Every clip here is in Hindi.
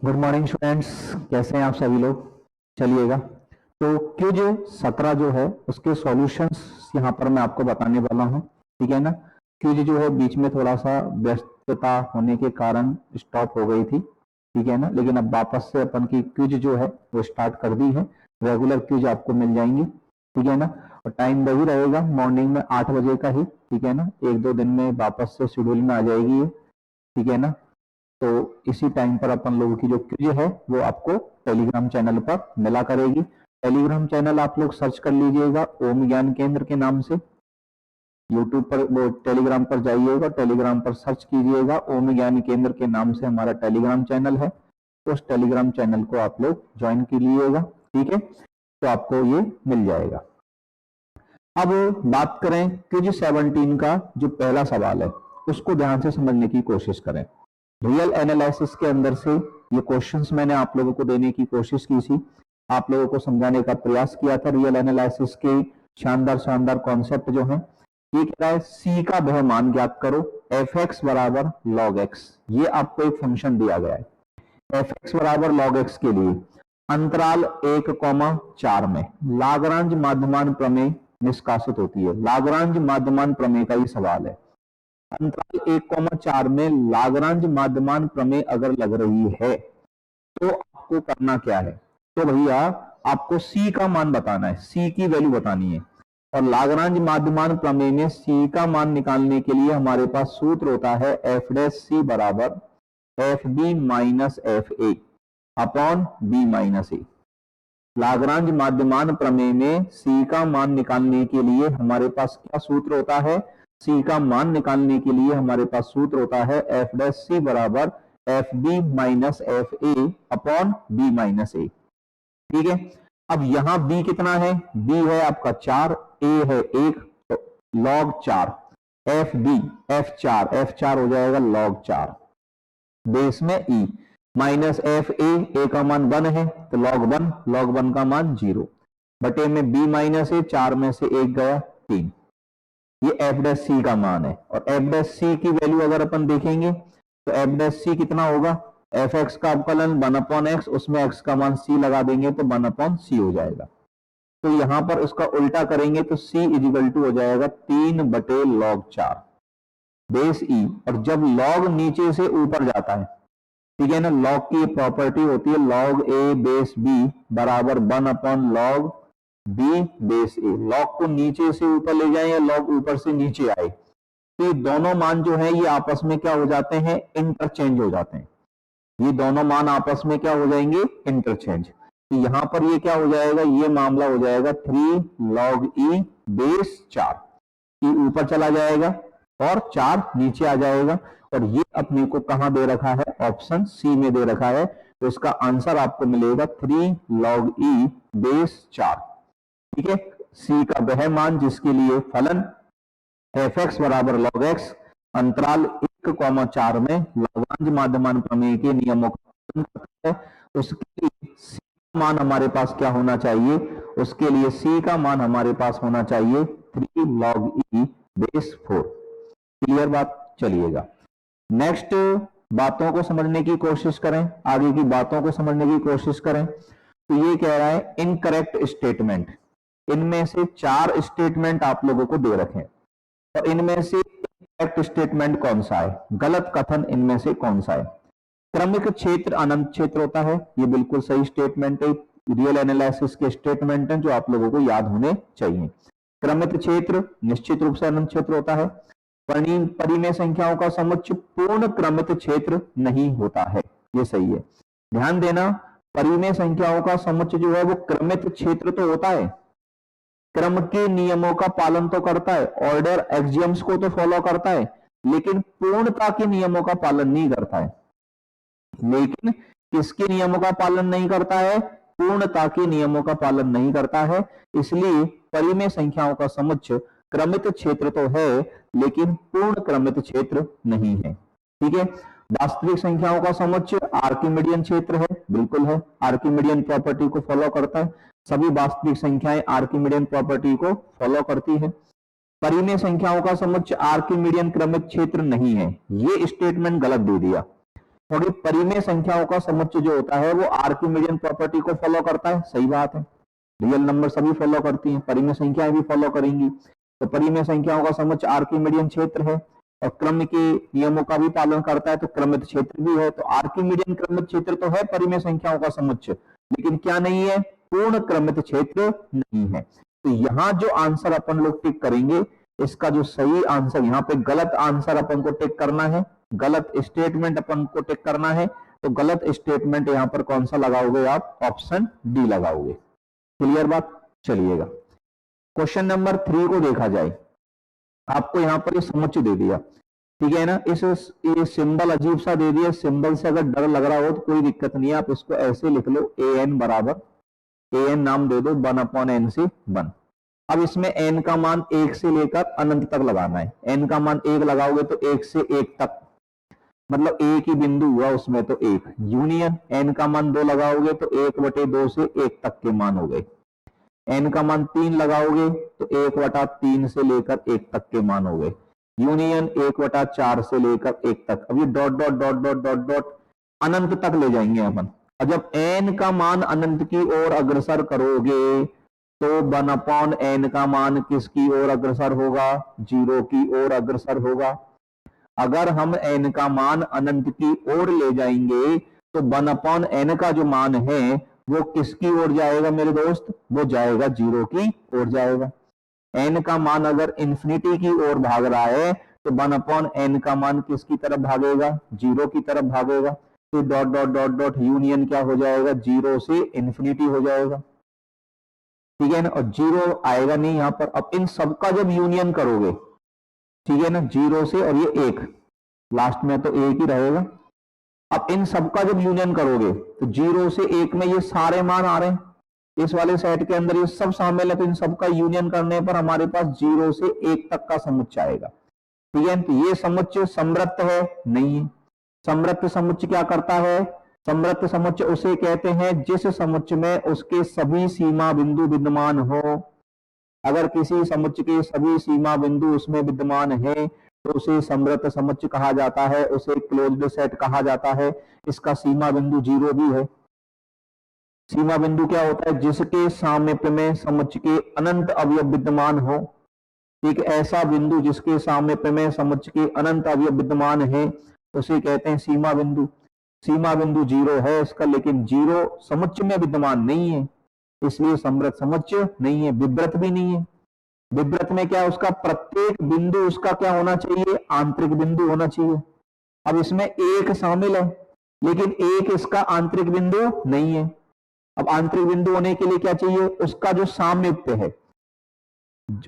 गुड मॉर्निंग स्टूडेंट्स, कैसे हैं आप सभी लोग। चलिएगा, तो क्विज 17 जो है उसके सॉल्यूशंस यहाँ पर मैं आपको बताने वाला हूँ। ठीक है ना। क्विज जो है बीच में थोड़ा सा व्यस्तता होने के कारण स्टॉप हो गई थी। ठीक है ना, लेकिन अब वापस से अपन की क्विज जो है वो स्टार्ट कर दी है। रेगुलर क्विज आपको मिल जाएंगी। ठीक है ना। और टाइम वही रहेगा मॉर्निंग में 8 बजे का ही। ठीक है ना, एक दो दिन में वापस से शेड्यूल में आ जाएगी ये। ठीक है ना। तो इसी टाइम पर अपन लोगों की जो क्विज है वो आपको टेलीग्राम चैनल पर मिला करेगी। टेलीग्राम चैनल आप लोग सर्च कर लीजिएगा ओम ज्ञान केंद्र के नाम से। यूट्यूब पर वो टेलीग्राम पर जाइएगा, टेलीग्राम पर सर्च कीजिएगा ओम ज्ञान केंद्र के नाम से हमारा टेलीग्राम चैनल है। तो उस टेलीग्राम चैनल को आप लोग ज्वाइन कर लीजिएगा। ठीक है, तो आपको ये मिल जाएगा। अब बात करें क्विज 17 का जो पहला सवाल है उसको ध्यान से समझने की कोशिश करें। रियल एनालिसिस के अंदर से ये क्वेश्चंस मैंने आप लोगों को देने की कोशिश की थी, आप लोगों को समझाने का प्रयास किया था। रियल एनालिसिस के शानदार शानदार कॉन्सेप्ट जो है, ये कह रहा है सी का वह मान ज्ञात करो एफ एक्स बराबर लॉग एक्स। ये आपको एक फंक्शन दिया गया है एफ एक्स बराबर लॉग एक्स के लिए अंतराल 1,4 में लाग्रांज माध्यमान प्रमेय निष्कासित होती है। लाग्रांज माध्यमान प्रमेय का ये सवाल है। अंतराल 1,4 में लाग्रांज माध्यमान प्रमेय अगर लग रही है तो आपको करना क्या है, तो भैया आपको सी का मान बताना है, सी की वैल्यू बतानी है। और लाग्रांज माध्यमान प्रमेय में सी का मान निकालने के लिए हमारे पास सूत्र होता है एफ डैश सी बराबर F B minus F A upon B minus A. Lagrange माध्यमान प्रमेय में सी का मान निकालने के लिए हमारे पास क्या सूत्र होता है, सी का मान निकालने के लिए हमारे पास सूत्र होता है एफ डैश सी बराबर F B minus F A upon B minus A. ठीक है, अब यहां बी कितना है, बी है आपका 4, ए है 1, तो लॉग 4 एफ बी एफ 4 हो जाएगा लॉग 4 बेस में ई माइनस एफ ए का मान 1 है तो लॉग 1 का मान 0 बटे में बी माइनस ए 4 में से 1 गया 3। ये एफ डैश सी का मान है। और एफ डैश सी की वैल्यू अगर अपन देखेंगे तो एफ डैश सी कितना होगा, एफ एक्स का अवकलन 1 अपॉन एक्स, उसमें एक्स का मान सी लगा देंगे तो 1 अपॉन सी हो जाएगा। तो यहां पर उसका उल्टा करेंगे तो सी इजिकल टू हो जाएगा 3 बटे लॉग 4 बेस ई। और जब लॉग नीचे से ऊपर जाता है, ठीक है ना, लॉग की प्रॉपर्टी होती है लॉग ए बेस बी बराबर 1 अपॉन लॉग बी बेस ए। लॉग को नीचे से ऊपर ले जाए या लॉग ऊपर से नीचे आए तो ये दोनों मान जो है ये आपस में क्या हो जाते हैं, इंटरचेंज हो जाते हैं। ये दोनों मान आपस में क्या हो जाएंगे, इंटरचेंज। तो यहां पर ये क्या हो जाएगा, ये मामला हो जाएगा 3 लॉग ई बेस 4। ई ऊपर चला जाएगा और 4 नीचे आ जाएगा। और ये अपने को कहां दे रखा है, ऑप्शन सी में दे रखा है। तो इसका आंसर आपको मिलेगा 3 लॉग ई बेस 4। ठीक है, सी का वह मान जिसके लिए फलन एफ एक्स बराबर लॉग एक्स अंतराल 1,4 में लाग्रांज माध्यमान प्रमेय के नियमों का पालन करता है, उसके लिए सी का मान हमारे पास क्या होना चाहिए, उसके लिए सी का मान हमारे पास होना चाहिए 3 लॉग ई बेस 4। क्लियर बात। चलिएगा नेक्स्ट बातों को समझने की कोशिश करें, आगे की बातों को समझने की कोशिश करें। तो ये कह रहा है इनकरेक्ट स्टेटमेंट। इनमें से 4 स्टेटमेंट आप लोगों को दे रखे हैं और इनमें से इनकरेक्ट स्टेटमेंट कौन सा है, गलत कथन इनमें से कौन सा है। क्रमिक क्षेत्र अनंत क्षेत्र होता है, ये बिल्कुल सही स्टेटमेंट है। रियल एनालिसिस के स्टेटमेंट हैं जो आप लोगों को याद होने चाहिए। क्रमिक क्षेत्र निश्चित रूप से अनंत क्षेत्र होता है। परिमेय संख्याओं का समुच्चय पूर्ण क्रमिक क्षेत्र नहीं होता है, ये सही है। ध्यान देना, परिमेय संख्याओं का समुच्चय जो है वो क्रमिक क्षेत्र तो होता है, क्रम के नियमों का पालन तो करता है, ऑर्डर एक्सियम्स को तो फॉलो करता है, लेकिन पूर्णता के नियमों का पालन नहीं करता है। लेकिन किसके नियमों का पालन नहीं करता है, पूर्णता के नियमों का पालन नहीं करता है। इसलिए परिमेय संख्याओं का समुच्चय क्रमित क्षेत्र तो है लेकिन पूर्ण क्रमित क्षेत्र नहीं है। ठीक है, वास्तविक संख्याओं का समुच्चय आर्किमिडियन क्षेत्र है, बिल्कुल है, आर्किमिडियन प्रॉपर्टी को फॉलो करता है। सभी वास्तविक संख्याएं आर्किमिडियन प्रॉपर्टी को फॉलो करती है। परिमेय संख्याओं का समुच्चय आर्किमिडियन क्रमिक क्षेत्र नहीं है, ये स्टेटमेंट गलत दे दिया। थोड़ी परिमेय संख्याओं का समुच्चय जो होता है वो आर्किमिडियन प्रॉपर्टी को फॉलो करता है, सही बात है, रियल नंबर सभी फॉलो करती हैं, परिमेय संख्याएं भी फॉलो करेंगी। तो परिमेय संख्याओं का समुच्चय आर्किमिडियन क्षेत्र है और क्रम के नियमों का भी पालन करता है, तो क्रमित क्षेत्र भी है। तो आर्किमिडियन क्रमित क्षेत्र तो है परिमेय संख्याओं का समुच्चय, लेकिन क्या नहीं है, पूर्ण क्रमित क्षेत्र नहीं है। तो यहाँ जो आंसर अपन लोग टिक करेंगे, इसका जो सही आंसर, यहाँ पे गलत आंसर अपन को टिक करना है, गलत स्टेटमेंट अपन को टिक करना है। तो गलत स्टेटमेंट यहाँ पर कौन सा लगाओगे आप, ऑप्शन डी लगाओगे। क्लियर बात, चलिएगा क्वेश्चन नंबर 3 को देखा जाए। आपको यहाँ पर ये समुच्चय दे दिया, ठीक है ना, ये सिंबल अजीब सा दे दिया, सिंबल से अगर डर लग रहा हो तो कोई दिक्कत नहीं है, आप इसको ऐसे लिख लो, ए एन बराबर, ए एन नाम दे दो 1/n से 1। अब इसमें n का मान 1 से लेकर अनंत तक लगाना है। n का मान 1 लगाओगे तो 1 से 1 तक, मतलब एक ही बिंदु हुआ उसमें, तो 1 यूनियन। n का मान 2 लगाओगे तो 1/2 से 1 तक के मान हो गए। n का मान 3 लगाओगे तो 1/3 से लेकर 1 तक के मान हो गए, यूनियन 1/4 से लेकर 1 तक। अब ये dot dot dot dot dot dot अनंत तक ले जाएंगे अपन। और जब n का मान अनंत की ओर अग्रसर करोगे तो 1/n का मान किसकी ओर अग्रसर होगा, 0 की ओर अग्रसर होगा। अगर हम n का मान अनंत की ओर ले जाएंगे तो 1/n का जो मान है वो किसकी ओर जाएगा मेरे दोस्त, वो जाएगा 0 की ओर जाएगा। n का मान अगर इंफिनिटी की ओर भाग रहा है तो 1/n का मान किसकी तरफ भागेगा, 0 की तरफ भागेगा। तो dot dot dot dot union क्या हो जाएगा, 0 से इंफिनिटी हो जाएगा, ठीक है ना, और 0 आएगा नहीं यहाँ पर। अब इन सबका जब यूनियन करोगे, ठीक है ना, 0 से, और ये 1 लास्ट में तो 1 ही रहेगा। अब इन सबका जब यूनियन करोगे तो 0 से 1 में ये सारे मान आ रहे हैं, इस वाले सेट के अंदर ये सब शामिल है, तो इन सबका यूनियन करने पर हमारे पास 0 से 1 तक का समुच्चय आएगा, ठीक है। तो ये समुच्चय समृद्ध है, नहीं है। समृद्ध समुच्चय क्या करता है, समृद्ध समुच्चय उसे कहते हैं जिस समुच्चय में उसके सभी सीमा बिंदु विद्यमान हो। अगर किसी समुच्चय के सभी सीमा बिंदु उसमें विद्यमान है तो उसे समृद्ध समुच्चय कहा जाता है, उसे क्लोज्ड सेट कहा जाता है। इसका सीमा बिंदु 0 भी है। सीमा बिंदु क्या होता है, जिसके सामीप्य में समुच्चय के अनंत अवयव विद्यमान हो। एक ऐसा बिंदु जिसके सामीप्य में समुच्चय के अनंत अवयव विद्यमान है उसे कहते हैं सीमा बिंदु। सीमा बिंदु 0 है इसका, लेकिन 0 समुच्चय में विद्यमान नहीं है, इसलिए समृद्ध समुच्चय नहीं है। विवृत भी नहीं है। विवृत में क्या, उसका प्रत्येक बिंदु उसका क्या होना चाहिए, आंतरिक बिंदु होना चाहिए। अब इसमें 1 शामिल है, लेकिन 1 इसका आंतरिक बिंदु नहीं है। अब आंतरिक बिंदु होने के लिए क्या चाहिए, उसका जो सामीप्य है,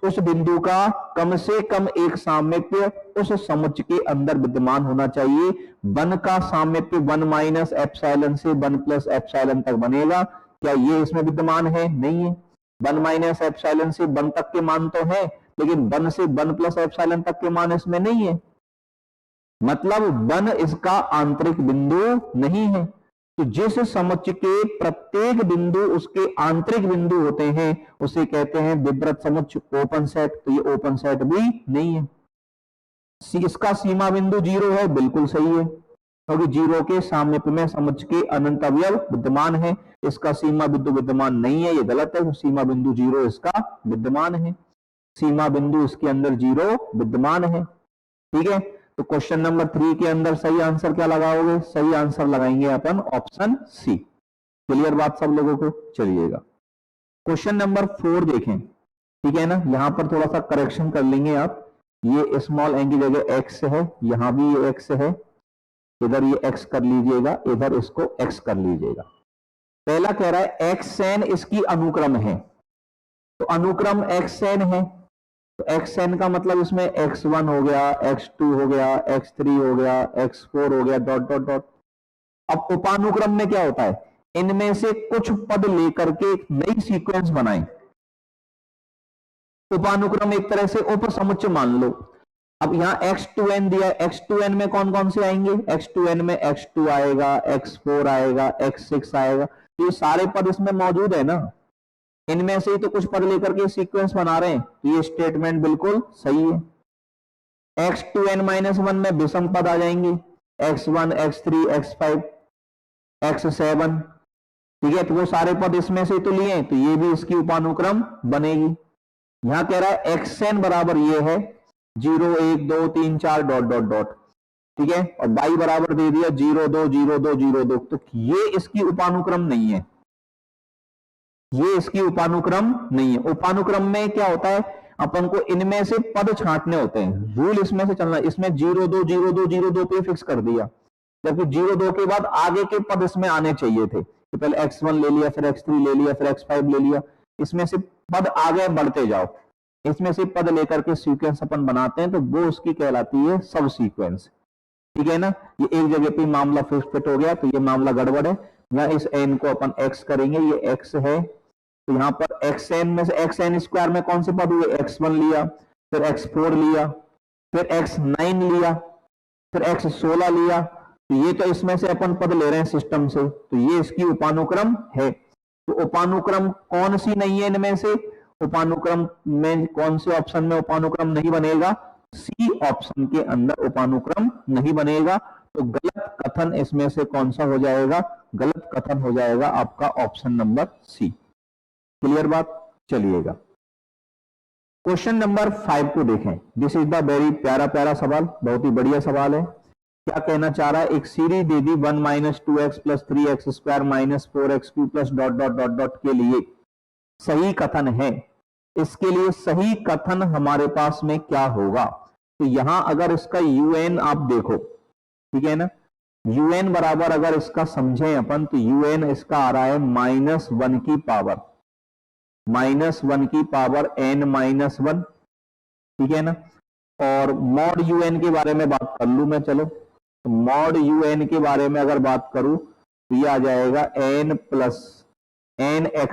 उस बिंदु का कम से कम एक सामीप्य उस समुच्चय के अंदर विद्यमान होना चाहिए। 1 का सामीप्य 1 - एप्सिलॉन से 1 + एप्सिलॉन तक बनेगा। क्या ये इसमें विद्यमान है, नहीं है। 1 - एप्सिलॉन से 1 तक के मान तो है, लेकिन 1 से 1 + एप्सिलॉन तक के मान इसमें नहीं है, मतलब 1 इसका आंतरिक बिंदु नहीं है। तो जिस समुच्चय के प्रत्येक बिंदु उसके आंतरिक बिंदु होते हैं उसे कहते हैं विवृत समुच्चय, ओपन सेट। तो ये ओपन सेट भी नहीं है। इसका सीमा बिंदु 0 है, बिल्कुल सही है, क्योंकि 0 के सामीप्य में समुच्चय के अनंत अवयव विद्यमान है। इसका सीमा बिंदु विद्यमान नहीं है, ये गलत है। सीमा बिंदु 0 इसका विद्यमान है, सीमा बिंदु इसके अंदर 0 विद्यमान है, ठीक है। तो क्वेश्चन नंबर 3 के अंदर सही आंसर क्या लगाओगे, सही आंसर लगाएंगे अपन ऑप्शन सी। क्लियर बात सब लोगों को, चलिएगा क्वेश्चन नंबर 4 देखें, ठीक है ना। यहां पर थोड़ा सा करेक्शन कर लेंगे आप। ये स्मॉल एन की जगह एक्स है, यहां भी ये एक्स है, इधर ये एक्स कर लीजिएगा, इधर इसको एक्स कर लीजिएगा। पहला कह रहा है एक्स एन इसकी अनुक्रम है, तो अनुक्रम एक्स एन है, तो एक्स एन का मतलब इसमें x1 हो गया, x2 हो गया, x3 हो गया, x4 हो गया, डॉट डॉट डॉट। अब उपानुक्रम में क्या होता है, इनमें से कुछ पद लेकर के एक नई सीक्वेंस बनाएं। उपानुक्रम एक तरह से उप समुच्चय मान लो। अब यहां x2n दिया है, x2n में कौन कौन से आएंगे, x2n में x2 आएगा, x4 आएगा, x6 आएगा, तो ये सारे पद इसमें मौजूद है ना। इनमें से ही तो कुछ पद लेकर के सीक्वेंस बना रहे हैं, तो ये स्टेटमेंट बिल्कुल सही है। x2n - 1 में विषम पद आ जाएंगे, x1 x3 x5 x7, ठीक है, तो वो सारे पद इसमें से तो लिए, तो ये भी इसकी उपानुक्रम बनेगी। यहां कह रहा है xn बराबर ये है 0 1 2 3 4 डॉट डॉट डॉट, ठीक है, और y बराबर दे दिया 0 2 0 2 0 2, तो ये इसकी उपानुक्रम नहीं है, ये इसकी उपानुक्रम नहीं है। उपानुक्रम में क्या होता है, अपन को इनमें से पद छांटने होते हैं, रूल इसमें से चलना, इसमें 0 2 0 2 0 2 पे फिक्स कर दिया, जबकि 0 2 के बाद आगे के पद इसमें आने चाहिए थे, तो पहले x1 ले लिया, फिर x3 ले लिया, फिर x5 ले लिया, इसमें से पद आगे बढ़ते जाओ, इसमें से पद लेकर के सीक्वेंस अपन बनाते हैं, तो वो उसकी कहलाती है सब सीक्वेंस, ठीक है ना। ये एक जगह पे मामला फिट हो गया, तो ये मामला गड़बड़ है। यहाँ इस n को अपन x करेंगे, ये x है, तो यहाँ पर xn में से xn स्क्वायर में कौन से पद हुए, x1 लिया, फिर x4 लिया, फिर x9 लिया, फिर x16 लिया, तो ये तो इसमें से अपन पद ले रहे हैं सिस्टम से, तो ये इसकी उपानुक्रम है। तो उपानुक्रम कौन सी नहीं है इनमें से, उपानुक्रम में कौन से ऑप्शन में उपानुक्रम नहीं बनेगा, सी ऑप्शन के अंदर उपानुक्रम नहीं बनेगा, तो गलत कथन इसमें से कौन सा हो जाएगा, गलत कथन हो जाएगा आपका ऑप्शन नंबर सी। क्लियर बात, चलिएगा क्वेश्चन नंबर 5 को देखें। दिस इज द वेरी प्यारा प्यारा सवाल, बहुत ही बढ़िया सवाल है। क्या कहना चाह रहा है, एक सीरीज दे दी 1 - 2x + 3x² - 4x³ plus dot dot dot dot के लिए सही कथन है, इसके लिए सही कथन हमारे पास में क्या होगा। तो यहां अगर इसका un आप देखो, ठीक है ना, un बराबर अगर इसका समझें अपन, तो un इसका आ रहा है -1 की पावर n-1, ठीक है ना। और मॉड un के बारे में बात कर लूं मैं, चलो, तो मॉड un के बारे में अगर बात करूं तो ये आ जाएगा n + nx,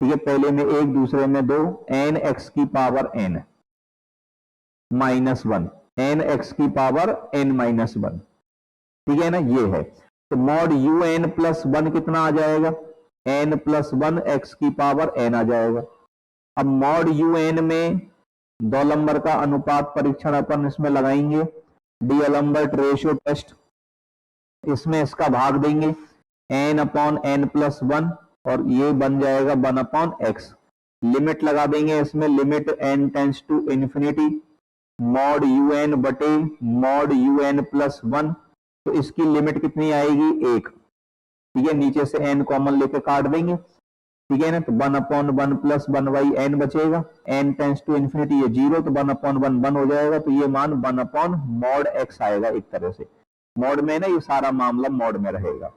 ठीक है, पहले में 1 दूसरे में 2, nx की पावर n -1, nx की पावर n-1, ठीक है ना, ये है। तो मॉड un + 1 कितना आ जाएगा, n + 1 x की पावर n आ जाएगा। अब मॉड un में डॉलम्बर का अनुपात परीक्षण अपन इसमें लगाएंगे, डीअलेम्बर्ट रेशियो टेस्ट, इसमें इसका भाग देंगे n/n + 1, और ये बन जाएगा 1/x। लिमिट लगा देंगे इसमें, limit n tends to infinity mod un बटे मॉड un + 1, तो इसकी लिमिट कितनी आएगी, 1, ठीक है, नीचे से n कॉमन लेके काट देंगे, ठीक है ना, तो 1/1 + 1/n बचेगा, n टेंड्स टू इंफिनिटी ये 0, तो 1/1 1 हो जाएगा, तो ये मान 1/mod x आएगा। एक तरह से मॉड में ना ये सारा मामला मॉड में रहेगा।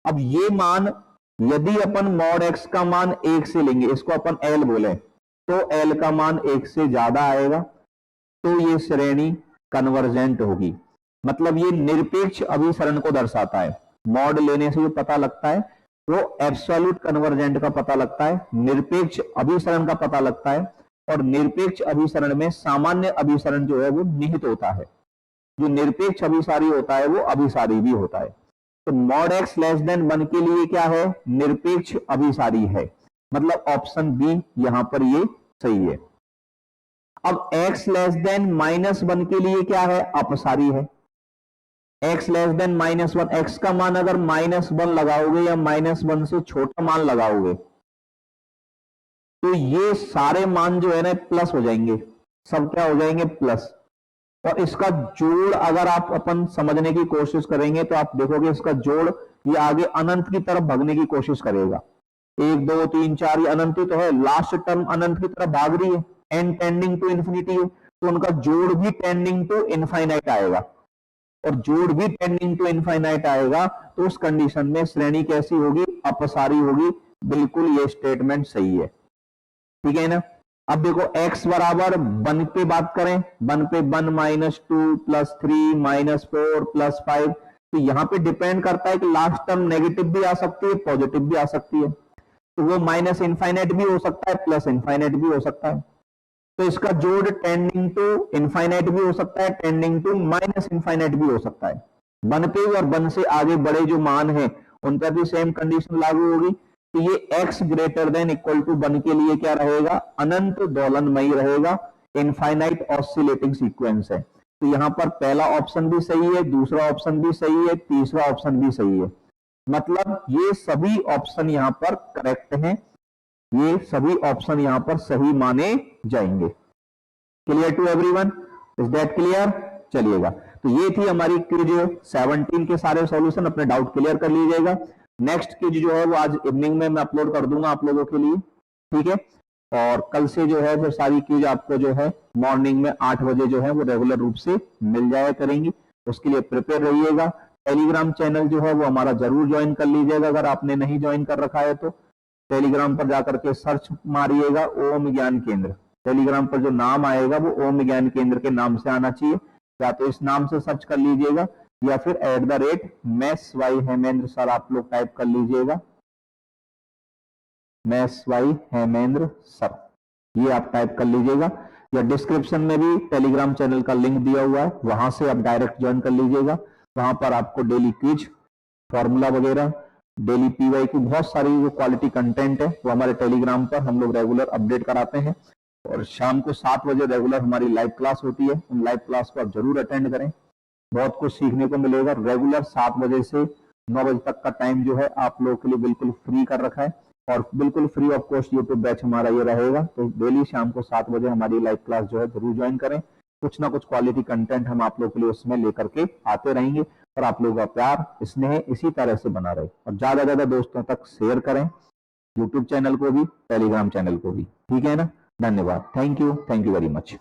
अब ये मान यदि अपन मॉड x का मान 1 से लेंगे, इसको अपन l बोले, तो l का मान 1 से ज्यादा आएगा, तो ये श्रेणी कन्वर्जेंट होगी, मतलब ये निरपेक्ष अभिसरण को दर्शाता है। मॉड लेने से जो पता लगता है वो एब्सोल्यूट कन्वर्जेंट का पता लगता है, निरपेक्ष अभिसरण का पता लगता है, और निरपेक्ष अभिसरण में सामान्य अभिसरण जो है वो निहित होता है, जो निरपेक्ष अभिसारी होता है वो अभिसारी भी होता है। तो मॉड x < 1 के लिए क्या है, निरपेक्ष अभिसारी है, मतलब ऑप्शन बी यहां पर ये सही है। अब x < -1 के लिए क्या है, अपसारी है। x < -1, x का मान अगर -1 लगाओगे या -1 से छोटा मान लगाओगे, तो ये सारे मान जो है ना प्लस हो जाएंगे, सब क्या हो जाएंगे, प्लस। और इसका जोड़ अगर आप अपन समझने की कोशिश करेंगे तो आप देखोगे इसका जोड़ ये आगे अनंत की तरफ भागने की कोशिश करेगा, 1 2 3 4 ये अनंत ही तो है, लास्ट टर्म अनंत की तरफ भाग रही है, एन टेंडिंग टू इंफिनिटी है, तो उनका जोड़ भी टेंडिंग टू इनफाइनाइट आएगा, और जोड़ भी टेंडिंग टू इनफाइनाइट आएगा, तो उस कंडीशन में श्रेणी कैसी होगी, अपसारी होगी। बिल्कुल ये स्टेटमेंट सही है, ठीक है ना। अब देखो x बराबर 1 पे बात करें, 1 पे 1 -2 + 3 -4 + 5, तो यहां पे डिपेंड करता है कि लास्ट टर्म नेगेटिव भी आ सकती है, पॉजिटिव भी आ सकती है, तो वो माइनस इनफाइनाइट भी हो सकता है, प्लस इनफाइनाइट भी हो सकता है। तो इसका जोड़ टेंडिंग टू इनफाइनाइट भी हो सकता है, टेंडिंग टू माइनस इनफाइनाइट भी हो सकता है। 1 पे और 1 से आगे बड़े जो मान है उन पर भी सेम कंडीशन लागू होगी, तो ये x > 1 के लिए क्या रहेगा, अनंत दोलनमयी रहेगा, इनफाइनाइट ऑसिलेटिंग सीक्वेंस है। तो यहाँ पर पहला ऑप्शन भी सही है, दूसरा ऑप्शन भी सही है, तीसरा ऑप्शन भी सही है। मतलब ये सभी ऑप्शन यहाँ पर करेक्ट हैं, ये सभी ऑप्शन यहाँ पर सही माने जाएंगे। Clear to everyone? Is that clear? चलिएगा, तो ये थी हमारी क्विज 17 के सारे सॉल्यूशन। अपने डाउट क्लियर कर लीजिएगा। नेक्स्ट क्विज जो है वो आज इवनिंग में मैं अपलोड कर दूंगा आप लोगों के लिए, ठीक है। और कल से जो है फिर सारी क्विज आपको जो है मॉर्निंग में 8 बजे जो है वो रेगुलर रूप से मिल जाया करेंगी। उसके लिए प्रिपेयर रहिएगा। टेलीग्राम चैनल जो है वो हमारा जरूर ज्वाइन कर लीजिएगा, अगर आपने नहीं ज्वाइन कर रखा है तो। टेलीग्राम पर जाकर के सर्च मारिएगा ओम ज्ञान केंद्र। टेलीग्राम पर जो नाम आएगा वो ओम ज्ञान केंद्र के नाम से आना चाहिए, या तो इस नाम से सर्च कर लीजिएगा या फिर @MES Y हेमेंद्र सर आप लोग टाइप कर लीजिएगा। MES Y हेमेंद्र सर, ये आप टाइप कर लीजिएगा, या डिस्क्रिप्शन में भी टेलीग्राम चैनल का लिंक दिया हुआ है, वहां से आप डायरेक्ट ज्वाइन कर लीजिएगा। वहां पर आपको डेली क्विज, फॉर्मूला वगैरह, डेली पीवाई की बहुत सारी जो क्वालिटी कंटेंट है वो हमारे टेलीग्राम पर हम लोग रेगुलर अपडेट कराते हैं। और शाम को 7 बजे रेगुलर हमारी लाइव क्लास होती है, उन लाइव क्लास को आप जरूर अटेंड करें, बहुत कुछ सीखने को मिलेगा। रेगुलर 7 बजे से 9 बजे तक का टाइम जो है आप लोगों के लिए बिल्कुल फ्री कर रखा है, और बिल्कुल free of cost YouTube batch हमारा ये रहेगा। तो डेली शाम को 7 बजे हमारी लाइव क्लास जो है जरूर ज्वाइन करें। कुछ ना कुछ क्वालिटी कंटेंट हम आप लोगों के लिए उसमें लेकर के आते रहेंगे, और आप लोगों का प्यार स्नेह इसी तरह से बना रहे। और ज्यादा ज्यादा दोस्तों तक शेयर करें, यूट्यूब चैनल को भी, टेलीग्राम चैनल को भी, ठीक है ना। धन्यवाद, थैंक यू वेरी मच।